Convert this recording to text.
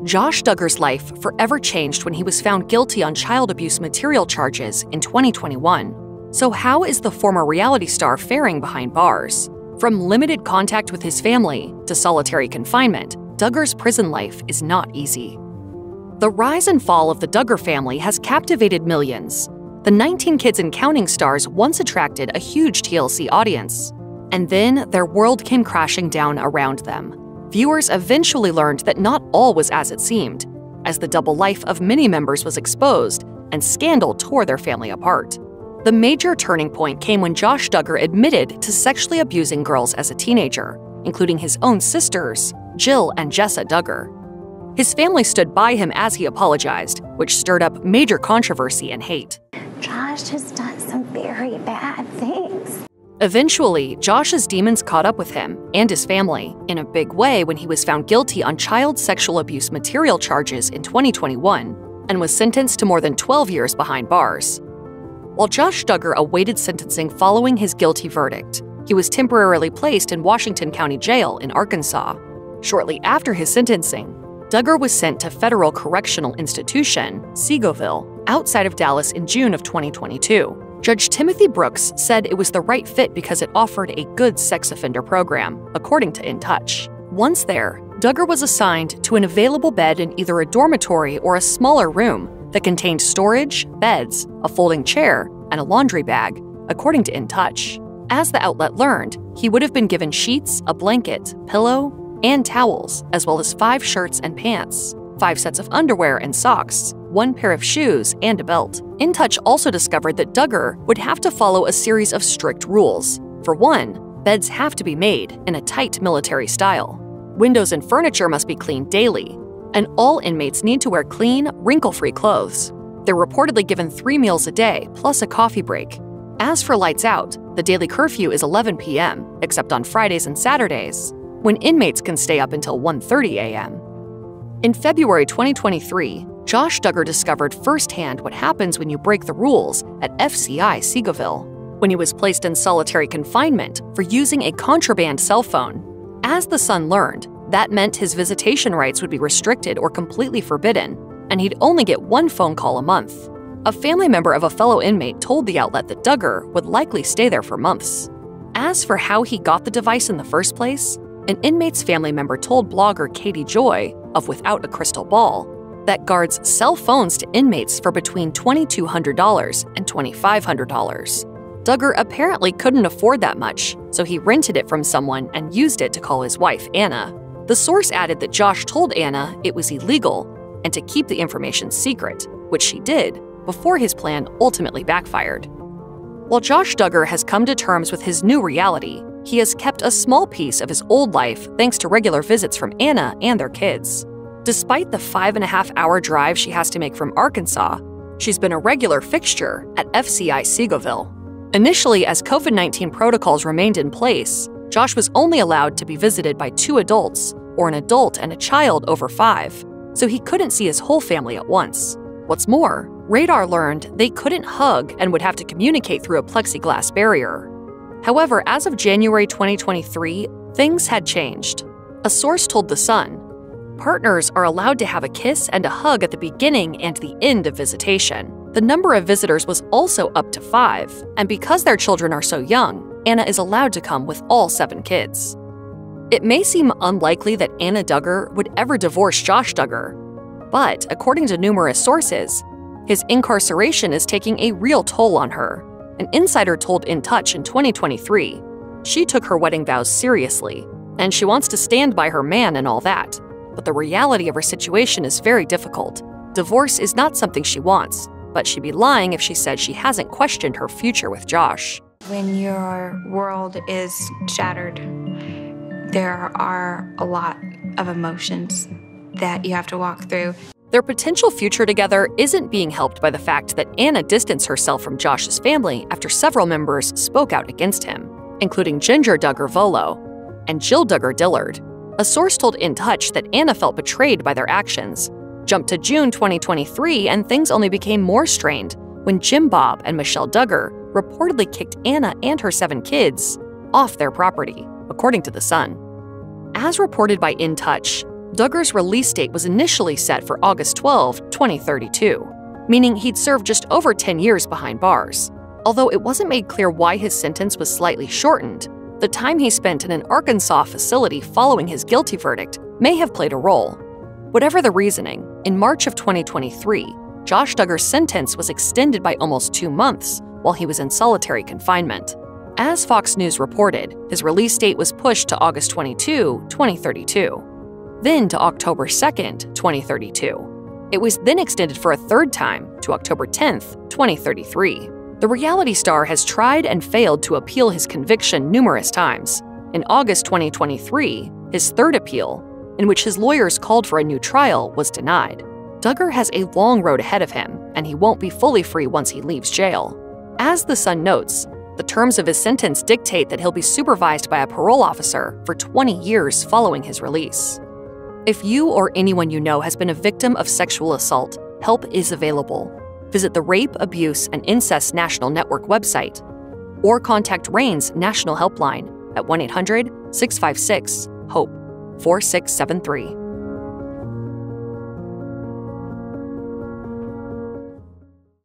Josh Duggar's life forever changed when he was found guilty on child abuse material charges in 2021. So how is the former reality star faring behind bars? From limited contact with his family to solitary confinement, Duggar's prison life is not easy. The rise and fall of the Duggar family has captivated millions. The 19 Kids and Counting stars once attracted a huge TLC audience. And then their world came crashing down around them. Viewers eventually learned that not all was as it seemed, as the double life of many members was exposed and scandal tore their family apart. The major turning point came when Josh Duggar admitted to sexually abusing girls as a teenager, including his own sisters, Jill and Jessa Duggar. His family stood by him as he apologized, which stirred up major controversy and hate. Josh has done some very bad things. Eventually, Josh's demons caught up with him and his family in a big way when he was found guilty on child sexual abuse material charges in 2021 and was sentenced to more than 12 years behind bars. While Josh Duggar awaited sentencing following his guilty verdict, he was temporarily placed in Washington County Jail in Arkansas. Shortly after his sentencing, Duggar was sent to Federal Correctional Institution, Seagoville, outside of Dallas in June of 2022. Judge Timothy Brooks said it was the right fit because it offered a good sex offender program, according to In Touch. Once there, Duggar was assigned to an available bed in either a dormitory or a smaller room that contained storage, beds, a folding chair, and a laundry bag, according to In Touch. As the outlet learned, he would have been given sheets, a blanket, pillow, and towels, as well as 5 shirts and pants, 5 sets of underwear and socks, 1 pair of shoes, and a belt. In Touch also discovered that Duggar would have to follow a series of strict rules. For one, beds have to be made in a tight military style. Windows and furniture must be cleaned daily, and all inmates need to wear clean, wrinkle-free clothes. They're reportedly given 3 meals a day, plus a coffee break. As for lights out, the daily curfew is 11 p.m., except on Fridays and Saturdays, when inmates can stay up until 1:30 a.m. In February 2023, Josh Duggar discovered firsthand what happens when you break the rules at FCI Seagoville, when he was placed in solitary confinement for using a contraband cell phone. As the Sun learned, that meant his visitation rights would be restricted or completely forbidden, and he'd only get 1 phone call a month. A family member of a fellow inmate told the outlet that Duggar would likely stay there for months. As for how he got the device in the first place, an inmate's family member told blogger Katie Joy of Without a Crystal Ball that guards sell phones to inmates for between $2,200 and $2,500. Duggar apparently couldn't afford that much, so he rented it from someone and used it to call his wife, Anna. The source added that Josh told Anna it was illegal and to keep the information secret, which she did, before his plan ultimately backfired. While Josh Duggar has come to terms with his new reality, he has kept a small piece of his old life thanks to regular visits from Anna and their kids. Despite the 5.5-hour drive she has to make from Arkansas, she's been a regular fixture at FCI Seagoville. Initially, as COVID-19 protocols remained in place, Josh was only allowed to be visited by 2 adults, or an adult and a child over 5, so he couldn't see his whole family at once. What's more, Radar learned they couldn't hug and would have to communicate through a plexiglass barrier. However, as of January 2023, things had changed. A source told The Sun, partners are allowed to have a kiss and a hug at the beginning and the end of visitation. The number of visitors was also up to 5, and because their children are so young, Anna is allowed to come with all 7 kids. It may seem unlikely that Anna Duggar would ever divorce Josh Duggar, but according to numerous sources, his incarceration is taking a real toll on her. An insider told In Touch in 2023, she took her wedding vows seriously, and she wants to stand by her man and all that, but the reality of her situation is very difficult. Divorce is not something she wants, but she'd be lying if she said she hasn't questioned her future with Josh. When your world is shattered, there are a lot of emotions that you have to walk through. Their potential future together isn't being helped by the fact that Anna distanced herself from Josh's family after several members spoke out against him, including Ginger Duggar Volo and Jill Duggar Dillard. A source told In Touch that Anna felt betrayed by their actions. Jump to June 2023 and things only became more strained when Jim Bob and Michelle Duggar reportedly kicked Anna and her 7 kids off their property, according to The Sun. As reported by In Touch, Duggar's release date was initially set for August 12, 2032, meaning he'd served just over 10 years behind bars. Although it wasn't made clear why his sentence was slightly shortened, the time he spent in an Arkansas facility following his guilty verdict may have played a role. Whatever the reasoning, in March of 2023, Josh Duggar's sentence was extended by almost 2 months while he was in solitary confinement. As Fox News reported, his release date was pushed to August 22, 2032, then to October 2, 2032. It was then extended for a third time to October 10, 2033. The reality star has tried and failed to appeal his conviction numerous times. In August 2023, his third appeal, in which his lawyers called for a new trial, was denied. Duggar has a long road ahead of him, and he won't be fully free once he leaves jail. As The Sun notes, the terms of his sentence dictate that he'll be supervised by a parole officer for 20 years following his release. If you or anyone you know has been a victim of sexual assault, help is available. Visit the Rape, Abuse, and Incest National Network website, or contact RAIN's National Helpline at 1-800-656-HOPE 4673.